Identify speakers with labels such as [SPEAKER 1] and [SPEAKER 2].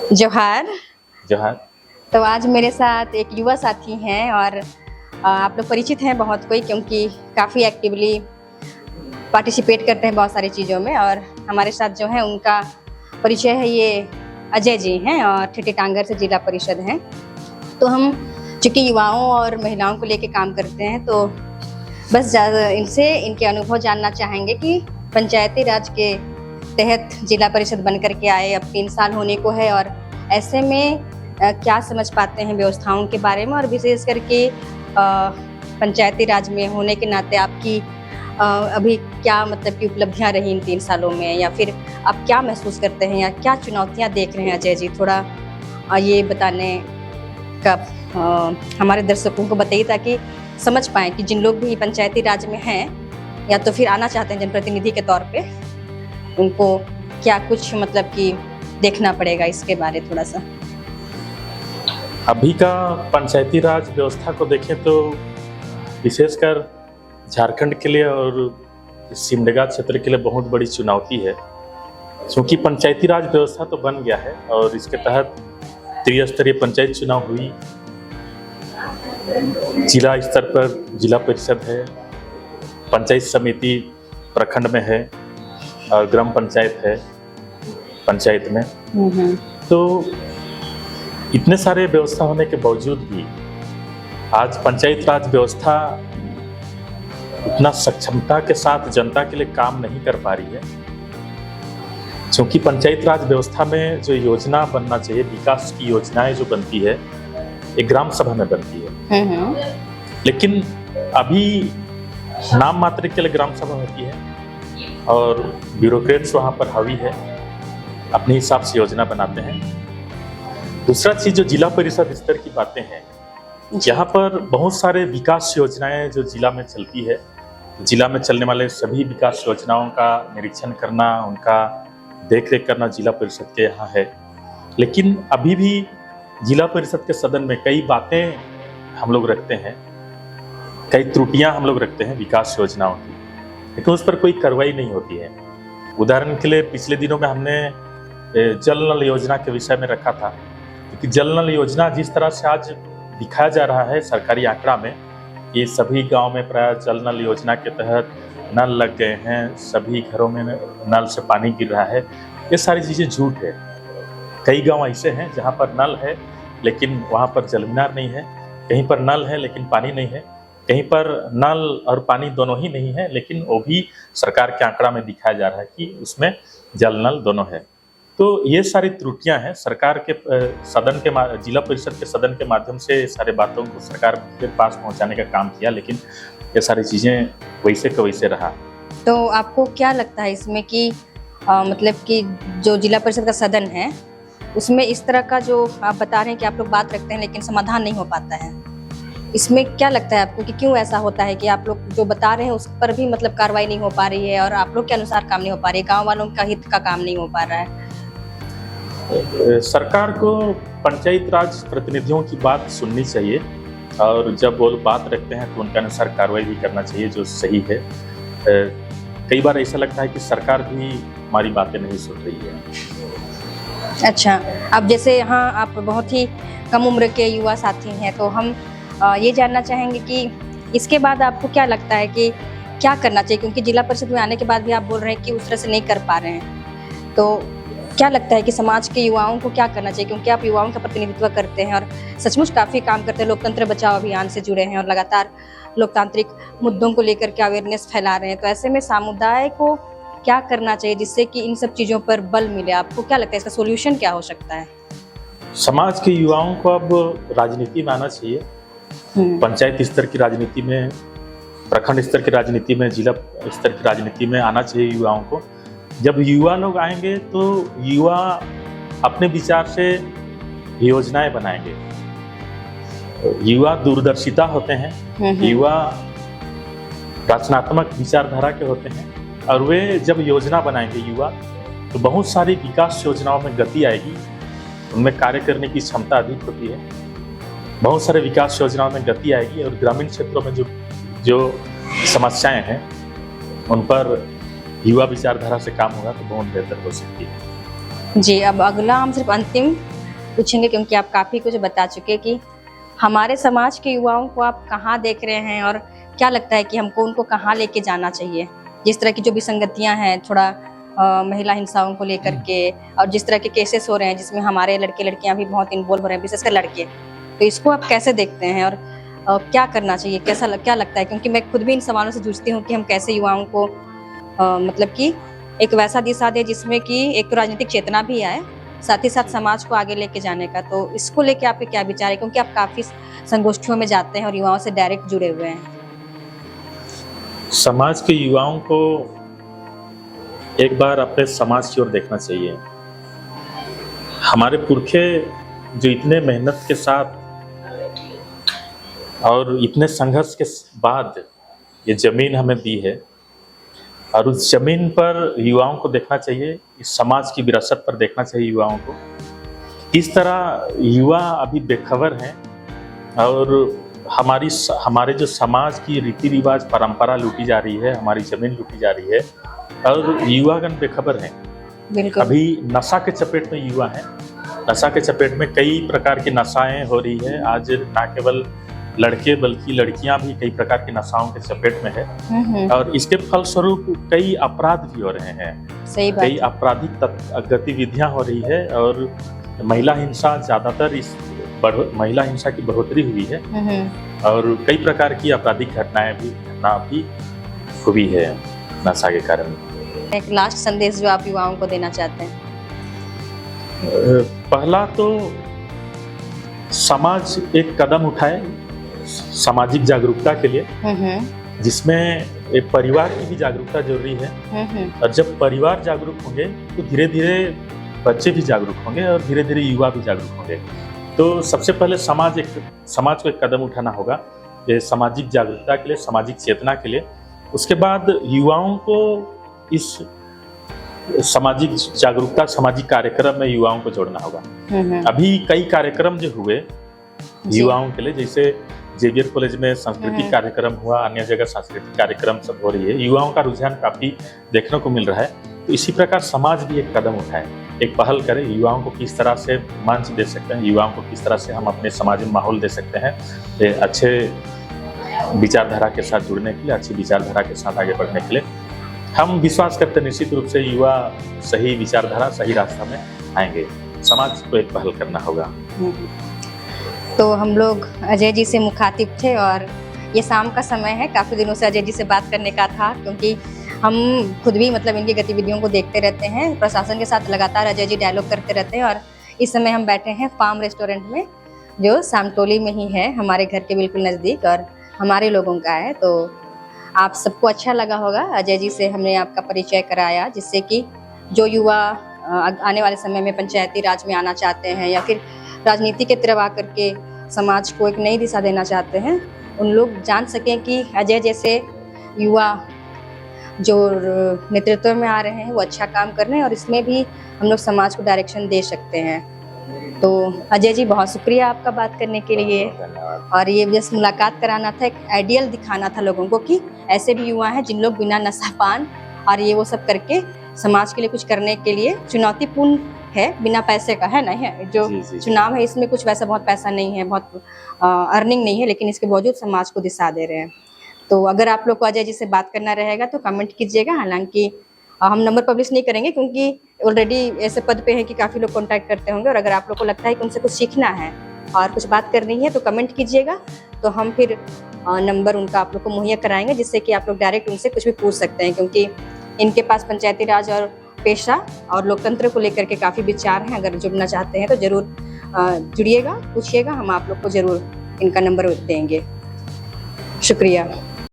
[SPEAKER 1] जोहार।
[SPEAKER 2] जोहार।
[SPEAKER 1] तो आज मेरे साथ एक युवा साथी हैं और आप लोग परिचित हैं बहुत कोई, क्योंकि काफ़ी एक्टिवली पार्टिसिपेट करते हैं बहुत सारी चीज़ों में। और हमारे साथ जो है उनका परिचय है, ये अजय जी हैं और ठेठी टांगर से जिला परिषद हैं। तो हम चूँकि युवाओं और महिलाओं को लेके काम करते हैं, तो बस ज़्यादा इनसे इनके अनुभव जानना चाहेंगे कि पंचायती राज के तहत जिला परिषद बन कर के आए, अब 3 साल होने को है, और ऐसे में क्या समझ पाते हैं व्यवस्थाओं के बारे में, और विशेष करके पंचायती राज में होने के नाते आपकी अभी क्या मतलब की उपलब्धियां रही इन 3 सालों में, या फिर आप क्या महसूस करते हैं या क्या चुनौतियां देख रहे हैं। अजय जी, थोड़ा ये बताने का हमारे दर्शकों को बताइए, ताकि समझ पाएँ कि जिन लोग भी पंचायती राज में हैं या तो फिर आना चाहते हैं जनप्रतिनिधि के तौर पे, उनको क्या कुछ मतलब कि देखना पड़ेगा, इसके बारे थोड़ा सा।
[SPEAKER 2] अभी का पंचायती राज व्यवस्था को देखें तो विशेषकर झारखंड के लिए और सिमडेगा क्षेत्र के लिए बहुत बड़ी चुनौती है, क्योंकि पंचायती राज व्यवस्था तो बन गया है और इसके तहत त्रिस्तरीय पंचायत चुनाव हुई। जिला स्तर पर जिला परिषद है, पंचायत समिति प्रखंड में है और ग्राम पंचायत है पंचायत में। तो इतने सारे व्यवस्था होने के बावजूद भी आज पंचायत राज व्यवस्था उतना सक्षमता के साथ जनता के लिए काम नहीं कर पा रही है, क्योंकि पंचायत राज व्यवस्था में जो योजना बनना चाहिए, विकास की योजनाएं जो बनती है, एक ग्राम सभा में बनती है। लेकिन अभी नाम मात्र के लिए ग्राम सभा होती है और ब्यूरोक्रेट्स वहां पर हावी है, अपने हिसाब से योजना बनाते हैं। दूसरा चीज जो जिला परिषद स्तर की बातें हैं, यहाँ पर बहुत सारे विकास योजनाएं जो जिला में चलती है, जिला में चलने वाले सभी विकास योजनाओं का निरीक्षण करना, उनका देखरेख करना जिला परिषद के यहाँ है। लेकिन अभी भी जिला परिषद के सदन में कई बातें हम लोग रखते हैं, कई त्रुटियां हम लोग रखते हैं विकास योजनाओं की, लेकिन उस पर कोई कार्रवाई नहीं होती है। उदाहरण के लिए पिछले दिनों में हमने जल नल योजना के विषय में रखा था, क्योंकि जल नल योजना जिस तरह से आज दिखाया जा रहा है सरकारी आंकड़ा में, ये सभी गांव में प्राय जल नल योजना के तहत नल लग गए हैं, सभी घरों में नल से पानी गिर रहा है, ये सारी चीज़ें झूठ है। कई गांव ऐसे हैं जहां पर नल है लेकिन वहां पर जलमीनार नहीं है, कहीं पर नल है लेकिन पानी नहीं है, कहीं पर नल और पानी दोनों ही नहीं है, लेकिन वो भी सरकार के आंकड़ा में दिखाया जा रहा है कि उसमें जल नल दोनों है। तो ये सारी त्रुटियां हैं। सरकार के सदन के जिला परिषद के सदन के माध्यम से सारे बातों को सरकार के पास पहुंचाने का काम किया, लेकिन ये सारी चीजें वैसे का वैसे रहा।
[SPEAKER 1] तो आपको क्या लगता है इसमें कि मतलब कि जो जिला परिषद का सदन है, उसमें इस तरह का जो आप बता रहे हैं कि आप लोग बात रखते हैं लेकिन समाधान नहीं हो पाता है, इसमें क्या लगता है आपको कि क्यों ऐसा होता है कि आप लोग जो बता रहे हैं उस पर भी मतलब कार्रवाई नहीं हो पा रही है और आप लोग के अनुसार काम नहीं हो पा रही है, गाँव वालों का हित का काम नहीं हो पा रहा है?
[SPEAKER 2] सरकार को पंचायत राज प्रतिनिधियों की बात सुननी चाहिए और जब वो बात रखते हैं तो उनके अनुसार कार्रवाई भी करना चाहिए जो सही है। कई बार ऐसा लगता है कि सरकार भी हमारी बातें नहीं सुन रही है।
[SPEAKER 1] अच्छा, अब जैसे यहाँ आप बहुत ही कम उम्र के युवा साथी हैं, तो हम ये जानना चाहेंगे कि इसके बाद आपको क्या लगता है कि क्या करना चाहिए, क्योंकि जिला परिषद में आने के बाद भी आप बोल रहे हैं कि उस तरह से नहीं कर पा रहे हैं, तो क्या लगता है कि समाज के युवाओं को क्या करना चाहिए, क्योंकि आप युवाओं का प्रतिनिधित्व करते हैं और सचमुच काफ़ी काम करते हैं, लोकतंत्र बचाओ अभियान से जुड़े हैं और लगातार लोकतांत्रिक मुद्दों को लेकर के अवेयरनेस फैला रहे हैं, तो ऐसे में समुदाय को क्या करना चाहिए जिससे कि इन सब चीज़ों पर बल मिले? आपको क्या लगता है इसका सोल्यूशन क्या हो सकता है?
[SPEAKER 2] समाज के युवाओं को अब राजनीति में आना चाहिए। पंचायत स्तर की राजनीति में, प्रखंड स्तर की राजनीति में, जिला स्तर की राजनीति में आना चाहिए युवाओं को। जब युवा लोग आएंगे तो युवा अपने विचार से योजनाएं बनाएंगे। युवा दूरदर्शिता होते हैं, युवा रचनात्मक विचारधारा के होते हैं, और वे जब योजना बनाएंगे युवा, तो बहुत सारी विकास योजनाओं में गति आएगी, उनमें कार्य करने की क्षमता अधिक होती है, बहुत सारे विकास योजनाओं में गति आएगी और ग्रामीण क्षेत्रों में जो समस्याएं हैं उन पर युवा विचारधारा से काम होगा तो बहुत बेहतर हो सकती है।
[SPEAKER 1] जी, अब अगला हम सिर्फ अंतिम पूछेंगे, क्योंकि आप काफ़ी कुछ बता चुके कि हमारे समाज के युवाओं को आप कहाँ देख रहे हैं और क्या लगता है कि हमको उनको कहाँ लेके जाना चाहिए। जिस तरह की जो विसंगतियाँ हैं थोड़ा महिला हिंसाओं को लेकर के, और जिस तरह के केसेस हो रहे हैं जिसमें हमारे लड़के लड़कियां भी बहुत इन्वॉल्व हो रहे हैं, विशेषकर लड़के, तो इसको आप कैसे देखते हैं और क्या करना चाहिए, क्या लगता है? क्योंकि मैं खुद भी इन सवालों से जूझती हूँ कि हम कैसे युवाओं को मतलब कि एक वैसा दिशा दे जिसमें कि एक तो राजनीतिक चेतना भी आए, साथ ही साथ समाज को आगे लेके जाने का। तो इसको लेके आपके क्या विचार है, क्योंकि आप काफ़ी संगोष्ठियों में जाते हैं और युवाओं से डायरेक्ट जुड़े हुए हैं।
[SPEAKER 2] समाज के युवाओं को एक बार अपने समाज की ओर देखना चाहिए। हमारे पुरखे जो इतने मेहनत के साथ और इतने संघर्ष के बाद ये जमीन हमें दी है, और उस जमीन पर युवाओं को देखना चाहिए, इस समाज की विरासत पर देखना चाहिए युवाओं को। इस तरह युवा अभी बेखबर हैं और हमारे जो समाज की रीति रिवाज परंपरा लूटी जा रही है, हमारी जमीन लूटी जा रही है और युवागण बेखबर हैं। अभी नशा के चपेट में युवा हैं, नशा के चपेट में कई प्रकार की नशाएं हो रही है। आज ना केवल लड़के बल्कि लड़कियां भी कई प्रकार की नशाओं के चपेट में है और इसके फलस्वरूप कई अपराध भी हो रहे हैं।
[SPEAKER 1] सही बात।
[SPEAKER 2] कई आपराधिक गतिविधियां हो रही है और महिला हिंसा ज्यादातर महिला हिंसा की बढ़ोतरी हुई है और कई प्रकार की आपराधिक घटना भी हुई है नशा के कारण।
[SPEAKER 1] एक लास्ट संदेश जो आप युवाओं को देना चाहते हैं?
[SPEAKER 2] पहला तो समाज एक कदम उठाए सामाजिक जागरूकता के लिए, जिसमें एक परिवार की भी जागरूकता जरूरी है। और जब परिवार जागरूक होंगे तो धीरे धीरे बच्चे भी जागरूक होंगे और धीरे धीरे युवा भी जागरूक होंगे। तो सबसे पहले समाज को एक कदम उठाना होगा ये सामाजिक जागरूकता के लिए, सामाजिक चेतना के लिए। उसके बाद युवाओं को इस सामाजिक जागरूकता, सामाजिक कार्यक्रम में युवाओं को जोड़ना होगा। अभी कई कार्यक्रम जो हुए युवाओं के लिए, जैसे जेवियर कॉलेज में सांस्कृतिक कार्यक्रम हुआ, अन्य जगह सांस्कृतिक कार्यक्रम सब हो रही है, युवाओं का रुझान काफी देखने को मिल रहा है। तो इसी प्रकार समाज भी एक कदम उठाए, एक पहल करे, युवाओं को किस तरह से मंच दे सकते हैं, युवाओं को किस तरह से हम अपने समाज में माहौल दे सकते हैं अच्छे विचारधारा के साथ जुड़ने के लिए, अच्छी विचारधारा के साथ आगे बढ़ने के लिए। हम विश्वास करते हैं निश्चित रूप से युवा सही विचारधारा, सही रास्ता में आएंगे। समाज को एक पहल करना होगा।
[SPEAKER 1] तो हम लोग अजय जी से मुखातिब थे और ये शाम का समय है, काफ़ी दिनों से अजय जी से बात करने का था, क्योंकि हम खुद भी मतलब इनकी गतिविधियों को देखते रहते हैं। प्रशासन के साथ लगातार अजय जी डायलॉग करते रहते हैं और इस समय हम बैठे हैं फार्म रेस्टोरेंट में, जो सामटोली में ही है, हमारे घर के बिल्कुल नज़दीक और हमारे लोगों का है। तो आप सबको अच्छा लगा होगा, अजय जी से हमने आपका परिचय कराया, जिससे कि जो युवा आने वाले समय में पंचायती राज में आना चाहते हैं या फिर राजनीति के तरफ आकर के समाज को एक नई दिशा देना चाहते हैं, उन लोग जान सकें कि अजय जैसे युवा जो नेतृत्व में आ रहे हैं वो अच्छा काम कर रहे हैं और इसमें भी हम लोग समाज को डायरेक्शन दे सकते हैं। तो अजय जी बहुत शुक्रिया आपका बात करने के लिए, और ये बस मुलाकात कराना था, एक आइडियल दिखाना था लोगों को कि ऐसे भी युवा हैं जिन लोग बिना नशा पान और ये वो सब करके समाज के लिए कुछ करने के लिए, चुनौतीपूर्ण है, बिना पैसे का है ना, है जो चुनाव है इसमें कुछ वैसा बहुत पैसा नहीं है, बहुत अर्निंग नहीं है, लेकिन इसके बावजूद समाज को दिशा दे रहे हैं। तो अगर आप लोग को अजय जी से बात करना रहेगा तो कमेंट कीजिएगा। हालांकि हम नंबर पब्लिश नहीं करेंगे क्योंकि ऑलरेडी ऐसे पद पे है कि काफ़ी लोग कांटेक्ट करते होंगे, और अगर आप लोग को लगता है कि उनसे कुछ सीखना है और कुछ बात करनी है तो कमेंट कीजिएगा, तो हम फिर नंबर उनका आप लोग को मुहैया कराएंगे, जिससे कि आप लोग डायरेक्ट उनसे कुछ भी पूछ सकते हैं, क्योंकि इनके पास पंचायती राज और पेशा और लोकतंत्र को लेकर के काफ़ी विचार हैं। अगर जुड़ना चाहते हैं तो ज़रूर जुड़िएगा, पूछिएगा, हम आप लोग को ज़रूर इनका नंबर देंगे। शुक्रिया।